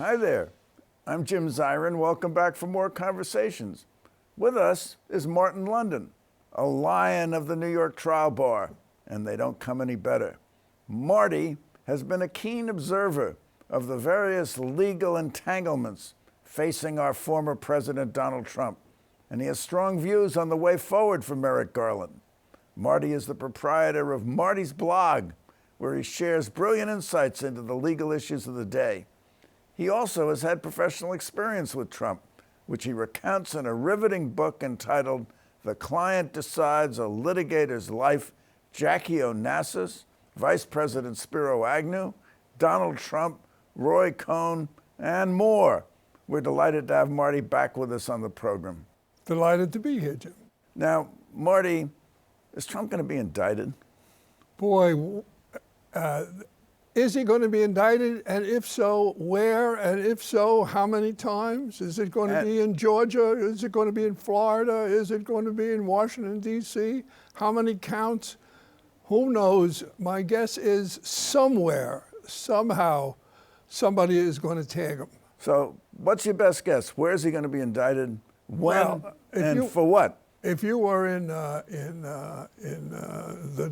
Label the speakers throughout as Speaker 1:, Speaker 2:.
Speaker 1: Hi there. I'm Jim Zirin. Welcome back for more conversations. With us is Martin London, a lion of the New York trial bar, and they don't come any better. Marty has been a keen observer of the various legal entanglements facing our former President Donald Trump, and he has strong views on the way forward for Marrick Garland. Marty is the proprietor of Marty's blog, where he shares brilliant insights into the legal issues of the day. He also has had professional experience with Trump, which he recounts in a riveting book entitled The Client Decides a Litigator's Life, Jackie-Onassis, Vice President Spiro Agnew, Donald Trump, Roy Cohn, and more. We're delighted to have Marty back with us on the program.
Speaker 2: Delighted to be here, Jim.
Speaker 1: Now, Marty, is Trump going to be indicted?
Speaker 2: Boy, is he going to be indicted? And if so, where? And if so, how many times? Is it going to be in Georgia? Is it going to be in Florida? Is it going to be in Washington, D.C.? How many counts? Who knows? My guess is somewhere, somehow, somebody is going to tag him.
Speaker 1: So what's your best guess? Where is he going to be indicted? When? And for what?
Speaker 2: If you were in the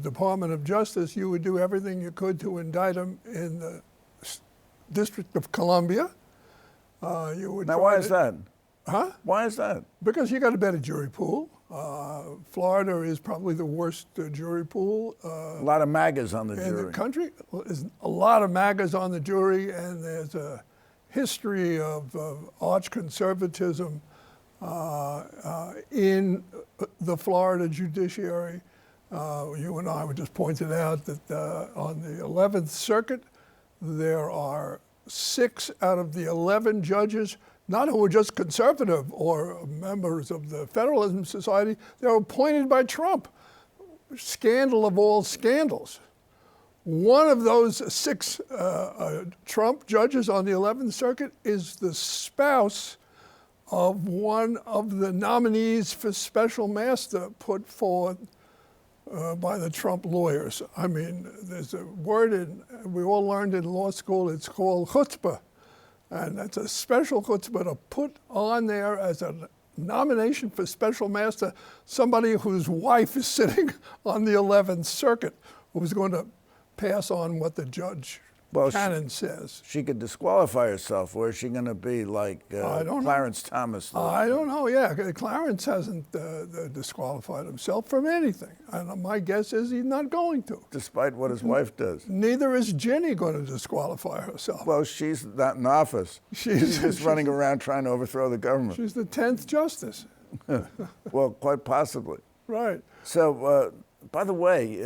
Speaker 2: Department of Justice, you would do everything you could to indict him in the District of Columbia.
Speaker 1: Now, why is that?
Speaker 2: Huh?
Speaker 1: Why is that?
Speaker 2: Because you got a better jury pool. Florida is probably the worst jury pool.
Speaker 1: A lot of MAGAs on the jury.
Speaker 2: In the country. There's a lot of MAGAs on the jury, and there's a history of arch conservatism in the Florida judiciary. You and I were just pointed out that on the 11th Circuit, there are 6 out of the 11 judges, not who are just conservative or members of the Federalism Society, they were appointed by Trump. Scandal of all scandals. One of those 6 Trump judges on the 11th Circuit is the spouse of one of the nominees for special master put forward by the Trump lawyers. I mean, there's a word we all learned in law school, it's called chutzpah. And that's a special chutzpah to put on there as a nomination for special master somebody whose wife is sitting on the 11th Circuit, who's going to pass on what the judge canon says.
Speaker 1: She could disqualify herself, or is she going to be like Clarence Thomas?
Speaker 2: I don't know, yeah. Clarence hasn't disqualified himself from anything. And my guess is he's not going to.
Speaker 1: Despite what his wife does.
Speaker 2: Neither is Ginny going to disqualify herself.
Speaker 1: Well, she's not in office. She's just running around trying to overthrow the government.
Speaker 2: She's the 10th justice.
Speaker 1: Well, quite possibly.
Speaker 2: Right.
Speaker 1: So, by the way,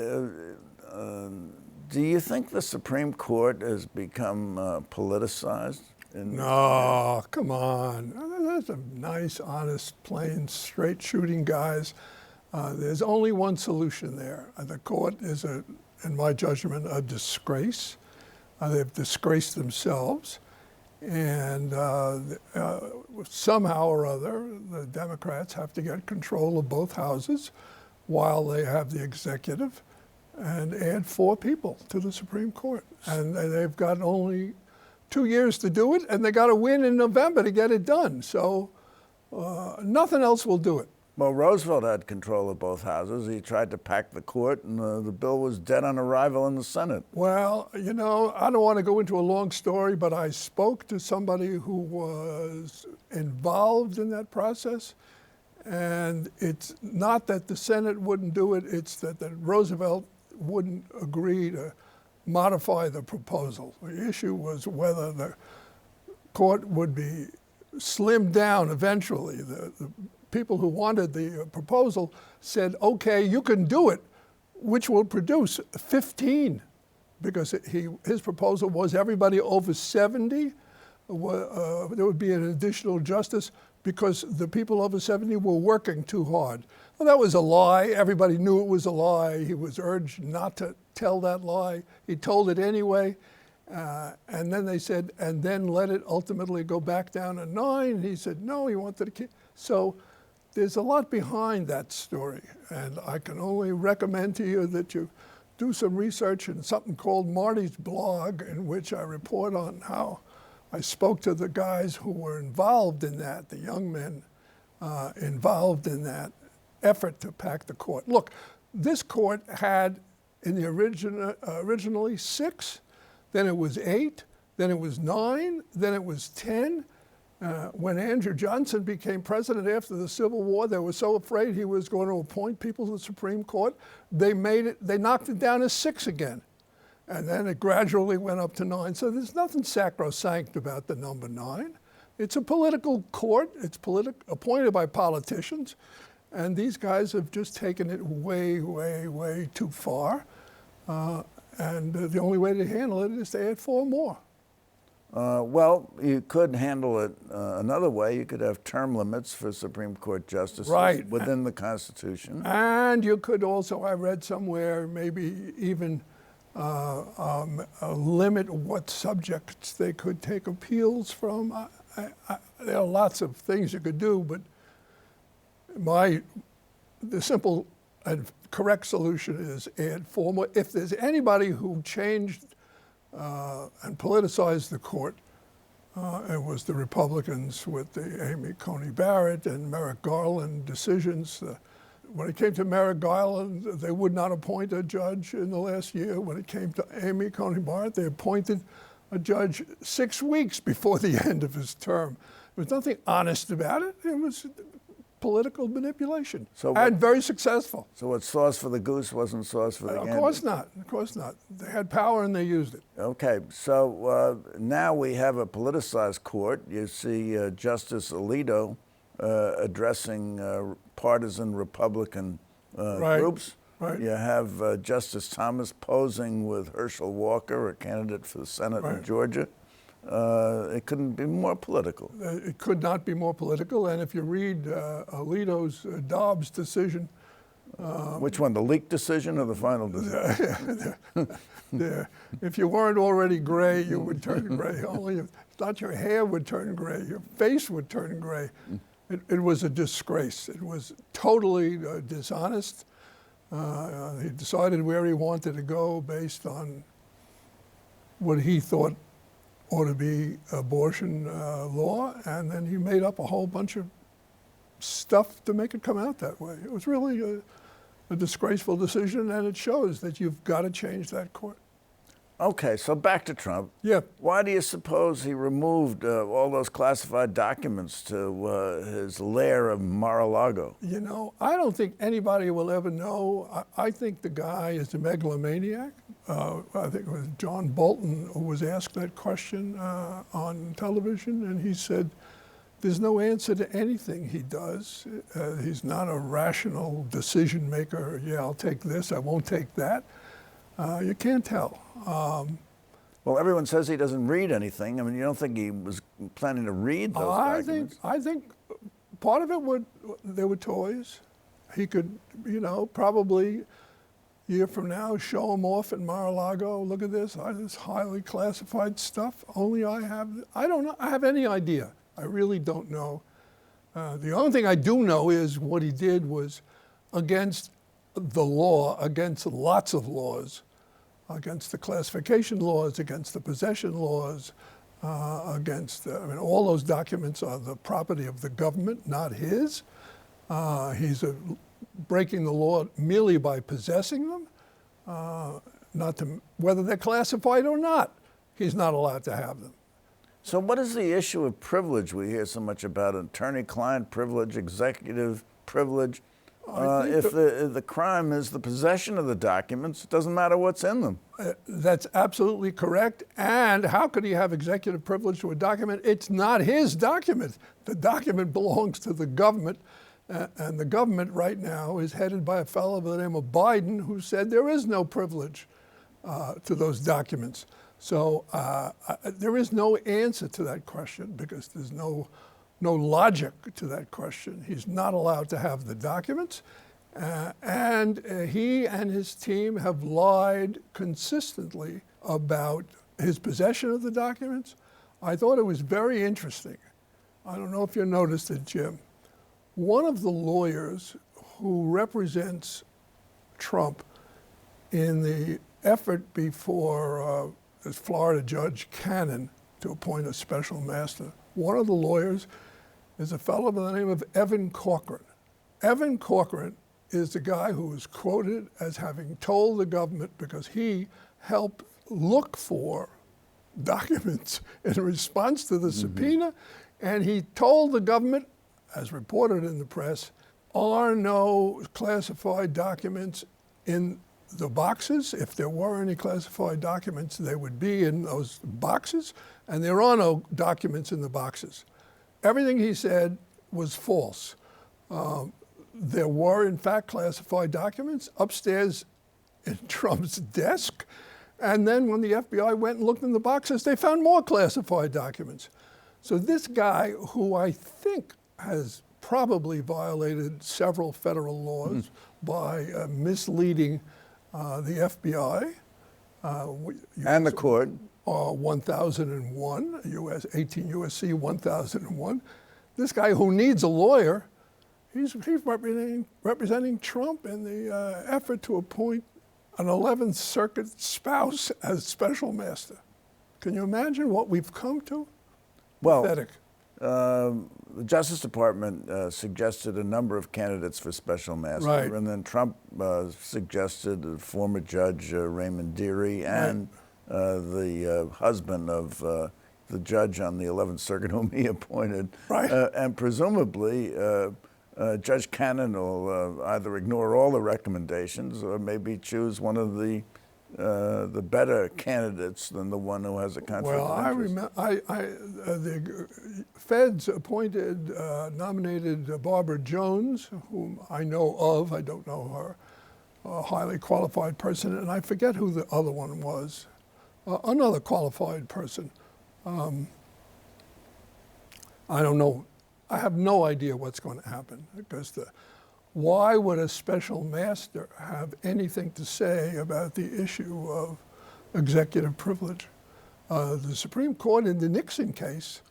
Speaker 1: do you think the Supreme Court has become politicized?
Speaker 2: No, come on. That's a nice, honest, plain, straight shooting guys. There's only one solution there. The court is, in my judgment, a disgrace. They've disgraced themselves. And somehow or other, the Democrats have to get control of both houses while they have the executive, and add 4 people to the Supreme Court. And they've got only 2 years to do it, and they got to win in November to get it done. So nothing else will do it.
Speaker 1: Well, Roosevelt had control of both houses. He tried to pack the court, and the bill was dead on arrival in the Senate.
Speaker 2: Well, you know, I don't want to go into a long story, but I spoke to somebody who was involved in that process. And it's not that the Senate wouldn't do it, it's that Roosevelt wouldn't agree to modify the proposal. The issue was whether the court would be slimmed down eventually. The people who wanted the proposal said, okay, you can do it, which will produce 15, because his proposal was everybody over 70, there would be an additional justice because the people over 70 were working too hard. Well, that was a lie. Everybody knew it was a lie. He was urged not to tell that lie. He told it anyway. And then they said, and then let it ultimately go back down to 9. He said, no, he wanted to keep. So there's a lot behind that story. And I can only recommend to you that you do some research in something called Marty's blog, in which I report on how I spoke to the guys who were involved in that, the young men involved in that effort to pack the court. Look, this court had in the originally 6, then it was 8, then it was 9, then it was 10. When Andrew Johnson became president after the Civil War, they were so afraid he was going to appoint people to the Supreme Court, they knocked it down to 6 again. And then it gradually went up to 9. So there's nothing sacrosanct about the number 9. It's a political court. It's appointed by politicians. And these guys have just taken it way, way, way too far. And the only way to handle it is to add 4 more.
Speaker 1: Well, you could handle it another way. You could have term limits for Supreme Court justices within the Constitution.
Speaker 2: And you could also, I read somewhere, maybe even limit what subjects they could take appeals from. There are lots of things you could do, but the simple and correct solution is add 4 more. If there's anybody who changed and politicized the court, it was the Republicans with the Amy Coney Barrett and Merrick Garland decisions. When it came to Marrick Garland, they would not appoint a judge in the last year. When it came to Amy Coney Barrett, they appointed a judge 6 weeks before the end of his term. There was nothing honest about it. It was political manipulation, and very successful.
Speaker 1: So what's sauce for the goose wasn't sauce for the gander?
Speaker 2: Of course not. Of course not. They had power and they used it.
Speaker 1: Okay, so now we have a politicized court. You see Justice Alito addressing partisan Republican groups.
Speaker 2: Right.
Speaker 1: You have Justice Thomas posing with Herschel Walker, a candidate for the Senate in Georgia. It couldn't be more political.
Speaker 2: It could not be more political. And if you read Alito's Dobbs decision.
Speaker 1: Which one, the leaked decision or the final decision?
Speaker 2: If you weren't already gray, you would turn gray. Only not your hair would turn gray, your face would turn gray. It was a disgrace. It was totally dishonest. He decided where he wanted to go based on what he thought ought to be abortion law, and then he made up a whole bunch of stuff to make it come out that way. It was really a disgraceful decision, and it shows that you've got to change that court.
Speaker 1: Okay, so back to Trump.
Speaker 2: Yeah.
Speaker 1: Why do you suppose he removed all those classified documents to his lair of Mar-a-Lago?
Speaker 2: You know, I don't think anybody will ever know. I think the guy is a megalomaniac. I think it was John Bolton who was asked that question on television, and he said, there's no answer to anything he does. He's not a rational decision maker. Yeah, I'll take this, I won't take that. You can't tell.
Speaker 1: Well, everyone says he doesn't read anything. I mean, you don't think he was planning to read those documents?
Speaker 2: I think part of it they were toys. He could, probably a year from now, show them off at Mar-a-Lago. Look at this, this highly classified stuff. Only I have. I don't know. I have any idea. I really don't know. The only thing I do know is what he did was against the law, against lots of laws, against the classification laws, against the possession laws, against, all those documents are the property of the government, not his. He's breaking the law merely by possessing them, whether they're classified or not. He's not allowed to have them.
Speaker 1: So what is the issue of privilege we hear so much about? Attorney-client privilege, executive privilage. If the crime is the possession of the documents, it doesn't matter what's in them.
Speaker 2: That's absolutely correct. And how could he have executive privilege to a document? It's not his document. The document belongs to the government. And the government right now is headed by a fellow by the name of Biden, who said there is no privilege to those documents. So there is no answer to that question because there's no logic to that question. He's not allowed to have the documents. And he and his team have lied consistently about his possession of the documents. I thought it was very interesting. I don't know if you noticed it, Jim. One of the lawyers who represents Trump in the effort before this Florida judge Cannon to appoint a special master. One of the lawyers is a fellow by the name of Evan Corcoran. Evan Corcoran is the guy who is quoted as having told the government, because he helped look for documents in response to the subpoena, and he told the government, as reported in the press, are no classified documents in the boxes. If there were any classified documents, they would be in those boxes, and there are no documents in the boxes. Everything he said was false. There were, in fact, classified documents upstairs in Trump's desk. And then when the FBI went and looked in the boxes, they found more classified documents. So this guy, who I think has probably violated several federal laws by misleading the FBI.
Speaker 1: And the court.
Speaker 2: 1001, 18 U.S.C. 1001. This guy who needs a lawyer, he's representing Trump in the effort to appoint an 11th Circuit spouse as special master. Can you imagine what we've come to?
Speaker 1: Well,
Speaker 2: Pathetic.
Speaker 1: The Justice Department suggested a number of candidates for special master,
Speaker 2: Right.
Speaker 1: and then Trump suggested former Judge Raymond Dearie and the husband of the judge on the 11th Circuit whom he appointed.
Speaker 2: Right.
Speaker 1: And presumably, Judge Cannon will either ignore all the recommendations or maybe choose one of the better candidates than the one who has a conflict of interest.
Speaker 2: The feds nominated Barbara Jones, whom I know of. I don't know her. A highly qualified person, and I forget who the other one was. Another qualified person. I don't know. I have no idea what's going to happen, because why would a special master have anything to say about the issue of executive privilege? The Supreme Court in the Nixon case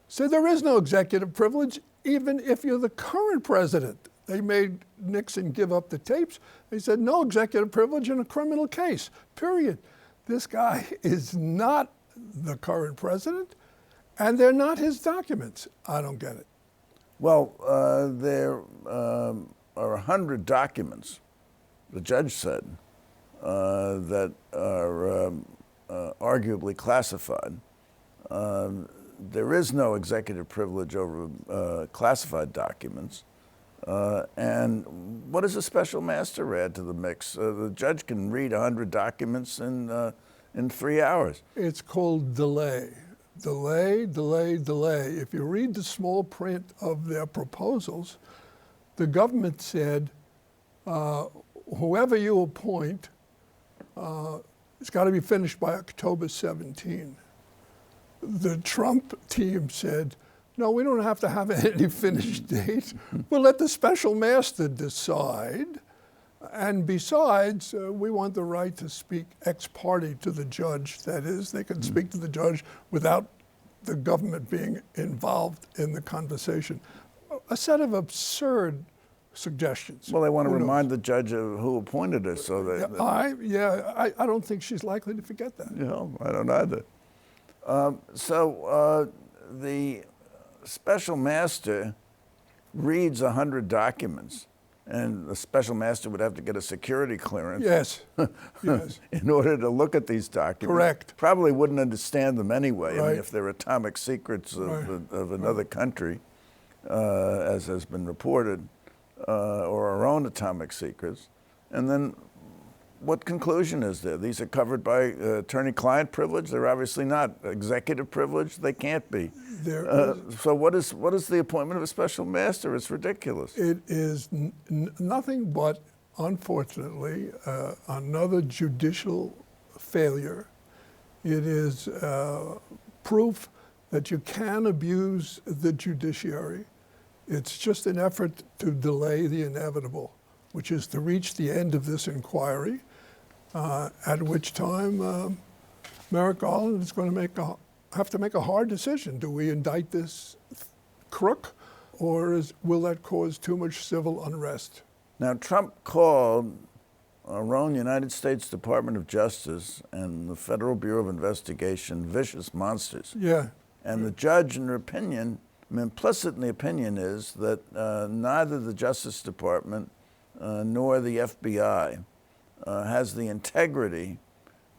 Speaker 2: said there is no executive privilege even if you're the current president. They made Nixon give up the tapes. They said no executive privilege in a criminal case, period. This guy is not the current president, and they're not his documents. I don't get it.
Speaker 1: Well, there are 100 documents, the judge said, that are arguably classified. There is no executive privilege over classified documents. And what does a special master add to the mix? The judge can read 100 documents in 3 hours.
Speaker 2: It's called delay. Delay, delay, delay. If you read the small print of their proposals, the government said, whoever you appoint, it's got to be finished by October 17. The Trump team said, no, we don't have to have any finished date. We'll let the special master decide. And besides, we want the right to speak ex parte to the judge. That is, they can speak to the judge without the government being involved in the conversation. A set of absurd suggestions.
Speaker 1: Well, they want to remind the judge of who appointed her, so that.
Speaker 2: I don't think she's likely to forget that.
Speaker 1: I don't either. The special master reads 100 documents, and the special master would have to get a security clearance.
Speaker 2: Yes, yes.
Speaker 1: In order to look at these documents.
Speaker 2: Correct.
Speaker 1: Probably wouldn't understand them anyway.
Speaker 2: Right.
Speaker 1: I mean, if they're atomic secrets of another country, as has been reported, or our own atomic secrets. And then what conclusion is there? These are covered by attorney-client privilege. They're obviously not. Executive privilege, they can't be. So what is the appointment of a special master? It's ridiculous.
Speaker 2: It is nothing but, unfortunately, another judicial failure. It is proof that you can abuse the judiciary. It's just an effort to delay the inevitable, which is to reach the end of this inquiry, at which time Marrick Garland is going to have to make a hard decision. Do we indict this crook, or will that cause too much civil unrest?
Speaker 1: Now, Trump called our own United States Department of Justice and the Federal Bureau of Investigation vicious monsters.
Speaker 2: Yeah.
Speaker 1: And the judge, in her opinion, implicit in the opinion is that neither the Justice Department nor the FBI has the integrity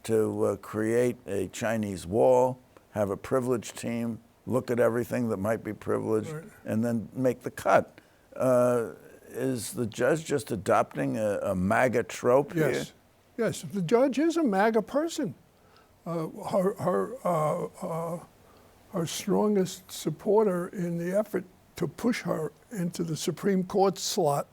Speaker 1: to create a Chinese wall, have a privileged team, look at everything that might be privileged,
Speaker 2: right,
Speaker 1: and then make the cut. Is the judge just adopting a MAGA trope here?
Speaker 2: Yes. Yes, the judge is a MAGA person. Her strongest supporter in the effort to push her into the Supreme Court slot,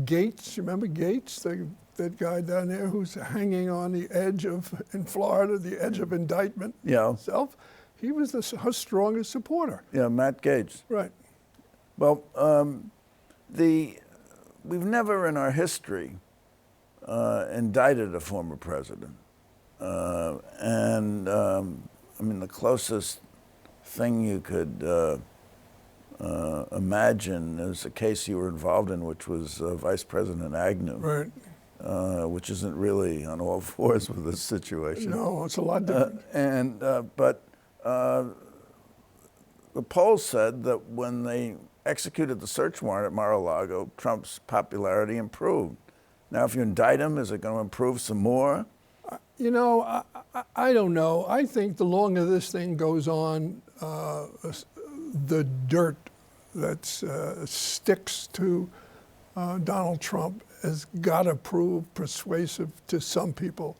Speaker 2: Gates, you remember Gates, that guy down there who's hanging on the edge of, in Florida, the edge of indictment himself? He was her strongest supporter.
Speaker 1: Yeah, Matt Gaetz.
Speaker 2: Right.
Speaker 1: Well, we've never in our history indicted a former president. I mean, the closest thing you could imagine is a case you were involved in, which was Vice President Agnew,
Speaker 2: Right.
Speaker 1: Which isn't really on all fours with this situation.
Speaker 2: No, it's a lot different.
Speaker 1: But the polls said that when they executed the search warrant at Mar-a-Lago, Trump's popularity improved. Now, if you indict him, is it going to improve some more?
Speaker 2: You know, I don't know. I think the longer this thing goes on, the dirt that sticks to Donald Trump has got to prove persuasive to some people.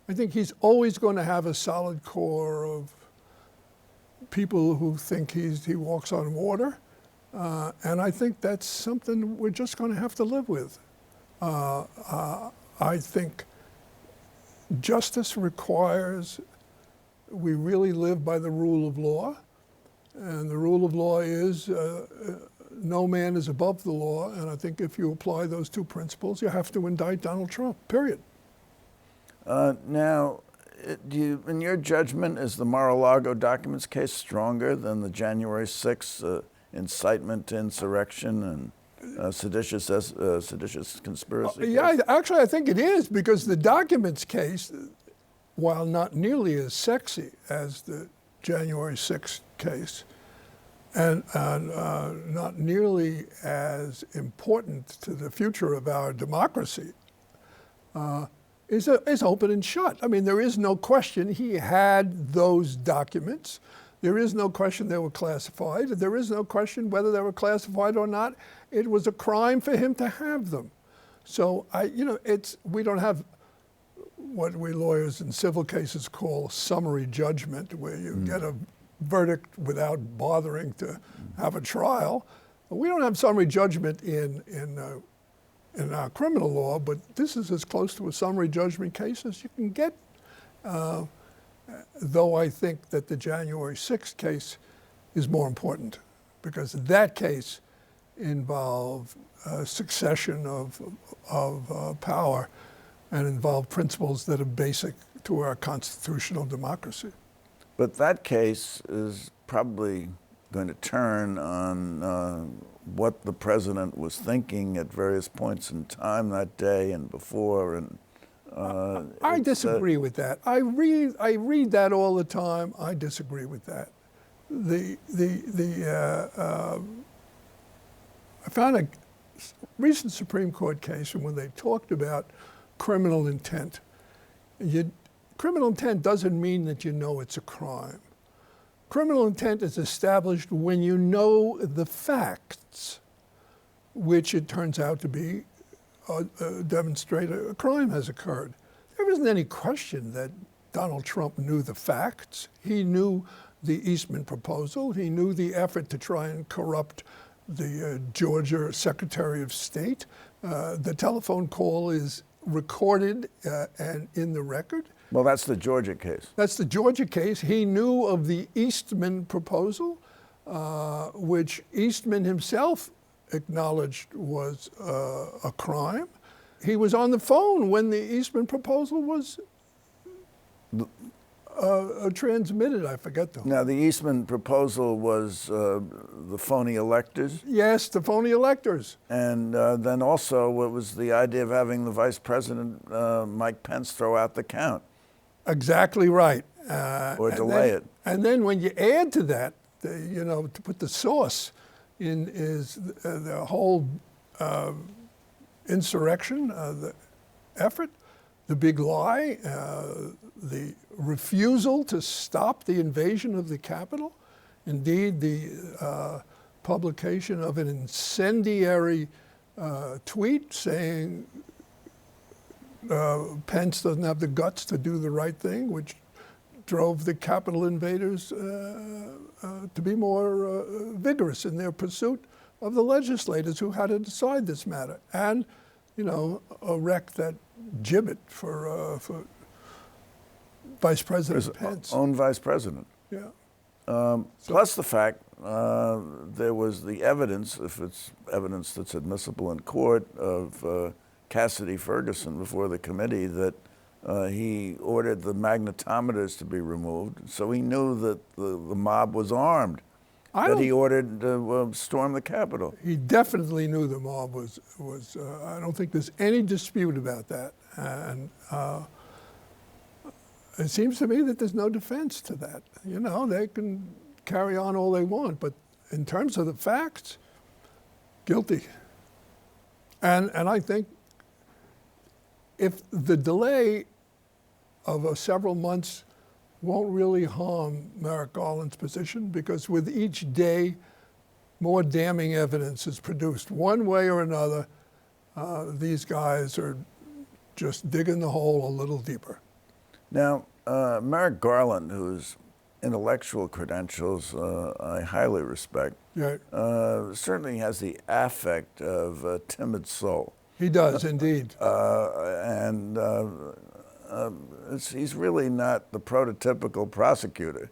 Speaker 2: I think he's always going to have a solid core of people who think he walks on water. And I think that's something we're just going to have to live with. I think justice requires we really live by the rule of law. And the rule of law is no man is above the law. And I think if you apply those two principles, you have to indict Donald Trump, period.
Speaker 1: Now, in your judgment, is the Mar-a-Lago documents case stronger than the January 6th incitement to insurrection and seditious conspiracy?
Speaker 2: Yeah, actually, I think it is, because the documents case, while not nearly as sexy as the January 6th case, and not nearly as important to the future of our democracy, is open and shut. I mean, there is no question he had those documents. There is no question they were classified. There is no question whether they were classified or not. It was a crime for him to have them. So we don't have what we lawyers in civil cases call summary judgment, where you get a verdict without bothering to have a trial. We don't have summary judgment in our criminal law, but this is as close to a summary judgment case as you can get. Though I think that the January 6th case is more important, because that case involved succession of power and involved principles that are basic to our constitutional democracy.
Speaker 1: But that case is probably going to turn on what the president was thinking at various points in time that day and before. And
Speaker 2: I disagree with that. I read that all the time. I disagree with that. I found a recent Supreme Court case when they talked about criminal intent. Criminal intent doesn't mean that you know it's a crime. Criminal intent is established when you know the facts, which it turns out to be demonstrate a crime has occurred. There isn't any question that Donald Trump knew the facts. He knew the Eastman proposal. He knew the effort to try and corrupt the Georgia Secretary of State. The telephone call is recorded and in the record.
Speaker 1: Well, that's the Georgia case.
Speaker 2: That's the Georgia case. He knew of the Eastman proposal, which Eastman himself acknowledged was a crime. He was on the phone when the Eastman proposal was transmitted. I forget the.
Speaker 1: Now, the Eastman proposal was the phony electors.
Speaker 2: Yes, the phony electors.
Speaker 1: And then also what was the idea of having the Vice President, Mike Pence, throw out the count.
Speaker 2: Exactly right.
Speaker 1: Or delay it.
Speaker 2: And then when you add to that, to put the sauce in is the whole insurrection, the effort, the big lie, the refusal to stop the invasion of the Capitol. Indeed, the publication of an incendiary tweet saying Pence doesn't have the guts to do the right thing, which drove the Capitol invaders to be more vigorous in their pursuit of the legislators who had to decide this matter. And, erect that gibbet for Vice President Pence.
Speaker 1: Own Vice President.
Speaker 2: Yeah.
Speaker 1: Plus the fact there was the evidence, if it's evidence that's admissible in court, of Cassidy Ferguson before the committee that he ordered the magnetometers to be removed. So he knew that the mob was armed, that he ordered to storm the Capitol.
Speaker 2: He definitely knew the mob was I don't think there's any dispute about that. And it seems to me that there's no defense to that. They can carry on all they want, but in terms of the facts, guilty. And I think if the delay of several months won't really harm Marrick Garland's position, because with each day, more damning evidence is produced. One way or another, these guys are just digging the hole a little deeper.
Speaker 1: Now, Marrick Garland, whose intellectual credentials I highly respect,
Speaker 2: Yeah.
Speaker 1: certainly has the affect of a timid soul.
Speaker 2: He does, indeed.
Speaker 1: He's really not the prototypical prosecutor,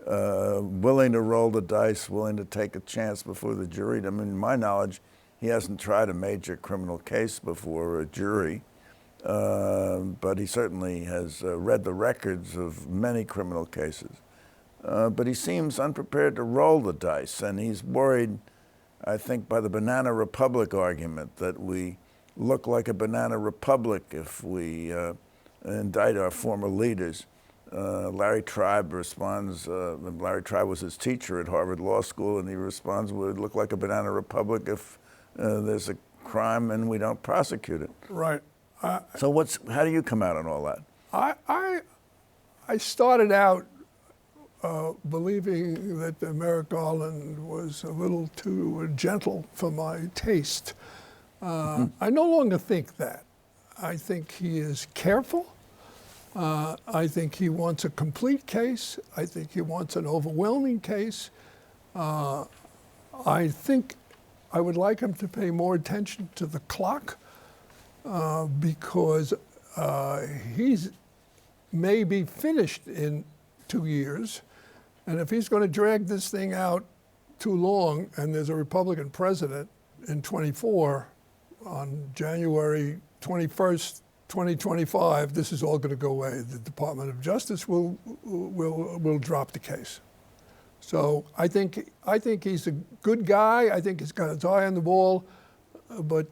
Speaker 1: willing to roll the dice, willing to take a chance before the jury. I mean, to my knowledge, he hasn't tried a major criminal case before a jury, but he certainly has read the records of many criminal cases. But he seems unprepared to roll the dice, and he's worried, I think, by the banana republic argument that we look like a banana republic if we indict our former leaders. Larry Tribe responds, Larry Tribe was his teacher at Harvard Law School, and he responds, we look like a banana republic if there's a crime and we don't prosecute it.
Speaker 2: Right.
Speaker 1: So how do you come out on all that?
Speaker 2: I started out believing that Marrick Garland was a little too gentle for my taste. I no longer think that. I think he is careful. I think he wants a complete case. I think he wants an overwhelming case. I think I would like him to pay more attention to the clock because he's may be finished in 2 years. And if he's going to drag this thing out too long, and there's a Republican president in 24, on January 21st, 2025, this is all going to go away. The Department of Justice will drop the case. So I think he's a good guy. I think he's got his eye on the ball, but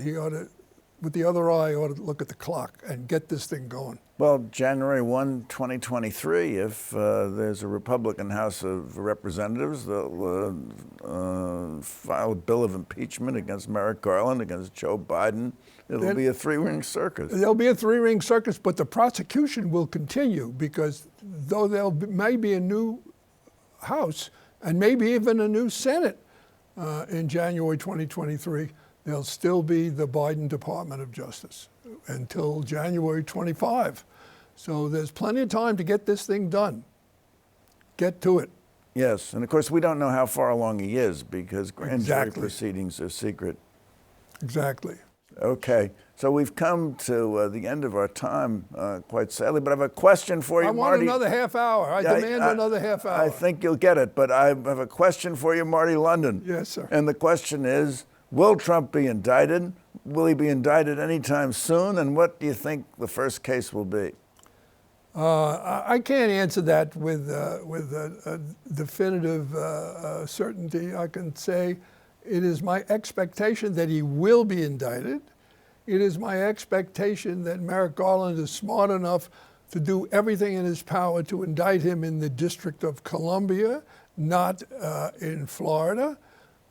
Speaker 2: he ought to, with the other eye, ought to look at the clock and get this thing going.
Speaker 1: Well, January 1, 2023, if there's a Republican House of Representatives, they'll file a bill of impeachment against Marrick Garland, against Joe Biden. It'll be a three-ring circus.
Speaker 2: There'll be a three-ring circus, but the prosecution will continue because though there may be a new House and maybe even a new Senate in January 2023, there'll still be the Biden Department of Justice until January 25. So there's plenty of time to get this thing done. Get to it.
Speaker 1: Yes, and of course we don't know how far along he is because grand jury proceedings are secret.
Speaker 2: Exactly.
Speaker 1: Okay, so we've come to the end of our time, quite sadly, but I have a question for you,
Speaker 2: Marty. I want another half hour. I demand another half hour.
Speaker 1: I think you'll get it, but I have a question for you, Marty London.
Speaker 2: Yes, sir.
Speaker 1: And the question is, will Trump be indicted? Will he be indicted anytime soon? And what do you think the first case will be?
Speaker 2: I can't answer that with a definitive certainty. I can say it is my expectation that he will be indicted. It is my expectation that Marrick Garland is smart enough to do everything in his power to indict him in the District of Columbia, not in Florida.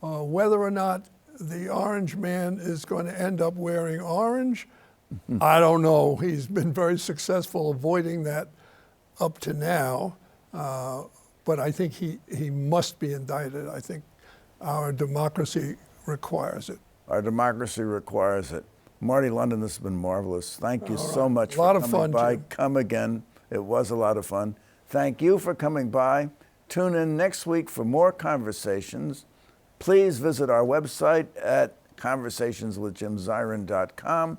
Speaker 2: Whether or not the orange man is going to end up wearing orange, I don't know. He's been very successful avoiding that up to now, but I think he must be indicted. I think our democracy requires it.
Speaker 1: Our democracy requires it. Marty London, this has been marvelous. Thank you so much
Speaker 2: for
Speaker 1: coming
Speaker 2: fun,
Speaker 1: by.
Speaker 2: Jim.
Speaker 1: Come again. It was a lot of fun. Thank you for coming by. Tune in next week for more conversations. Please visit our website at conversationswithjimzirin.com.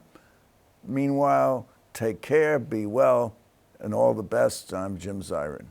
Speaker 1: Meanwhile, take care, be well, and all the best. I'm Jim Zirin.